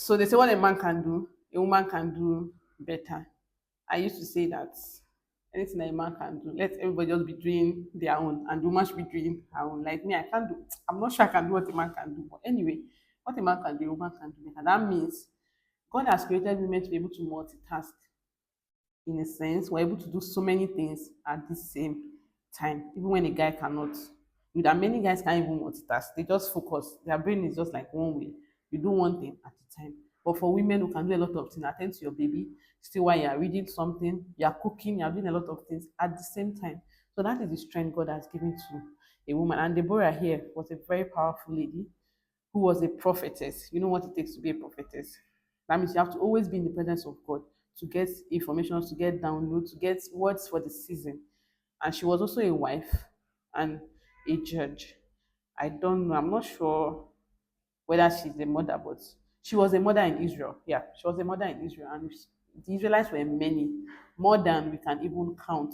So they say what a man can do, a woman can do better. I used to say that anything that a man can do, let everybody just be doing their own, and the woman should be doing her own. Like me, I can't do. I'm not sure I can do what a man can do, but anyway, what a man can do, a woman can do better. That means God has created women to be able to multitask. In a sense, we're able to do so many things at the same time, even when a guy cannot. With that, many guys can't even multitask. They just focus. Their brain is just like one way. You do one thing at a time. But for women who can do a lot of things, attend to your baby, still while you're reading something, you're cooking, you're doing a lot of things at the same time. So that is the strength God has given to a woman. And Deborah here was a very powerful lady who was a prophetess. You know what it takes to be a prophetess. That means you have to always be in the presence of God to get information, to get download, to get words for the season. And she was also a wife and a judge. I don't know, I'm not sure whether she's a mother, but she was a mother in Israel. Yeah, she was a mother in Israel. And the Israelites were many, more than we can even count.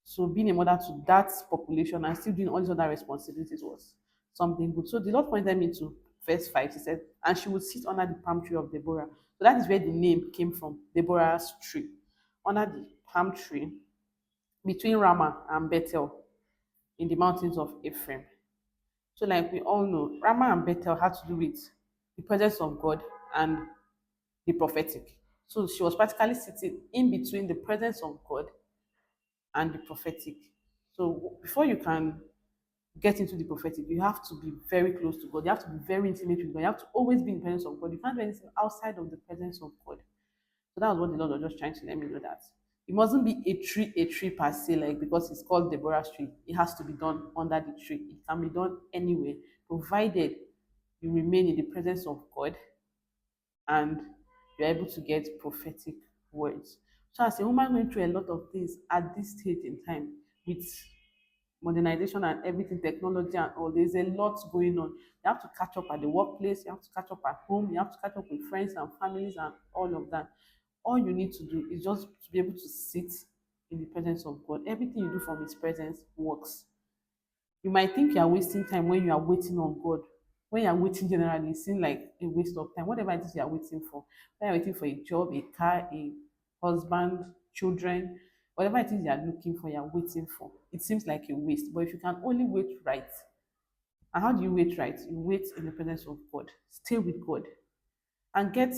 So being a mother to that population and still doing all these other responsibilities was something good. So the Lord pointed me to verse 5. He said, and she would sit under the palm tree of Deborah. So that is where the name came from, Deborah's tree. Under the palm tree between Ramah and Bethel in the mountains of Ephraim. So, like we all know, Ramah and Bethel had to do with the presence of God and the prophetic. So she was practically sitting in between the presence of God and the prophetic. So before you can get into the prophetic, you have to be very close to God. You have to be very intimate with God. You have to always be in the presence of God. You can't do anything outside of the presence of God. So that was what the Lord was just trying to let me know, that it mustn't be a tree per se, like because it's called Deborah's tree. It has to be done under the tree. It can be done anywhere, provided you remain in the presence of God and you're able to get prophetic words. So as a woman going through a lot of things at this stage in time with modernization and everything, technology and all, there's a lot going on. You have to catch up at the workplace, you have to catch up at home, you have to catch up with friends and families and all of that. All you need to do is just to be able to sit in the presence of God. Everything you do from His presence works. You might think you are wasting time when you are waiting on God. When you are waiting generally, it seems like a waste of time. Whatever it is you are waiting for, when you're waiting for a job, a car, a husband, children, whatever it is you are looking for, you are waiting for, it seems like a waste. But if you can only wait right, and how do you wait right? You wait in the presence of God. Stay with God and get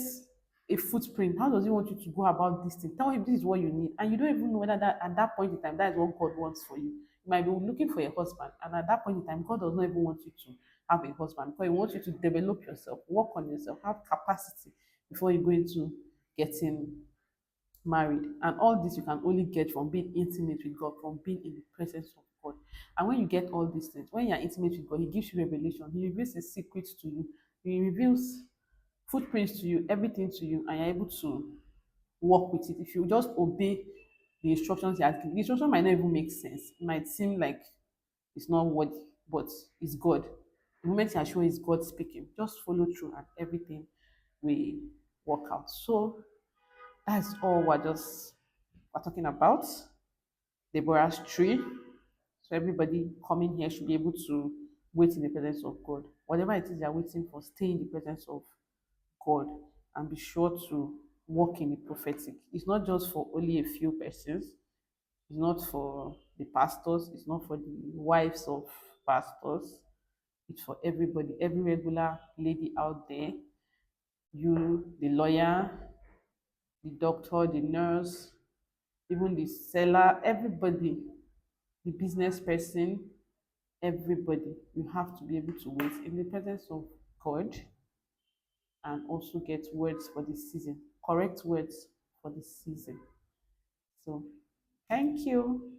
a footprint. How does He want you to go about this thing? Tell Him this is what you need, and you don't even know whether that at that point in time that is what God wants for you. You might be looking for a husband, and at that point in time, God does not even want you to have a husband because He wants you to develop yourself, work on yourself, have capacity before you go into getting married. And all this you can only get from being intimate with God, from being in the presence of God. And when you get all these things, when you're intimate with God, He gives you revelation, He reveals His secrets to you, He reveals footprints to you, everything to you, and you're able to work with it. If you just obey the instructions He has given, the instruction might not even make sense. It might seem like it's not what, but it's God. The moment you are sure it's God speaking, just follow through and everything will work out. So that's all we're talking about. Deborah's tree. So everybody coming here should be able to wait in the presence of God. Whatever it is you're waiting for, stay in the presence of God and be sure to walk in the prophetic. It's not just for only a few persons. It's not for the pastors. It's not for the wives of pastors. It's for everybody, every regular lady out there. You, the lawyer, the doctor, the nurse, even the seller, everybody, the business person, everybody. You have to be able to wait in the presence of God and also get words for the season, correct words for the season. So, thank you.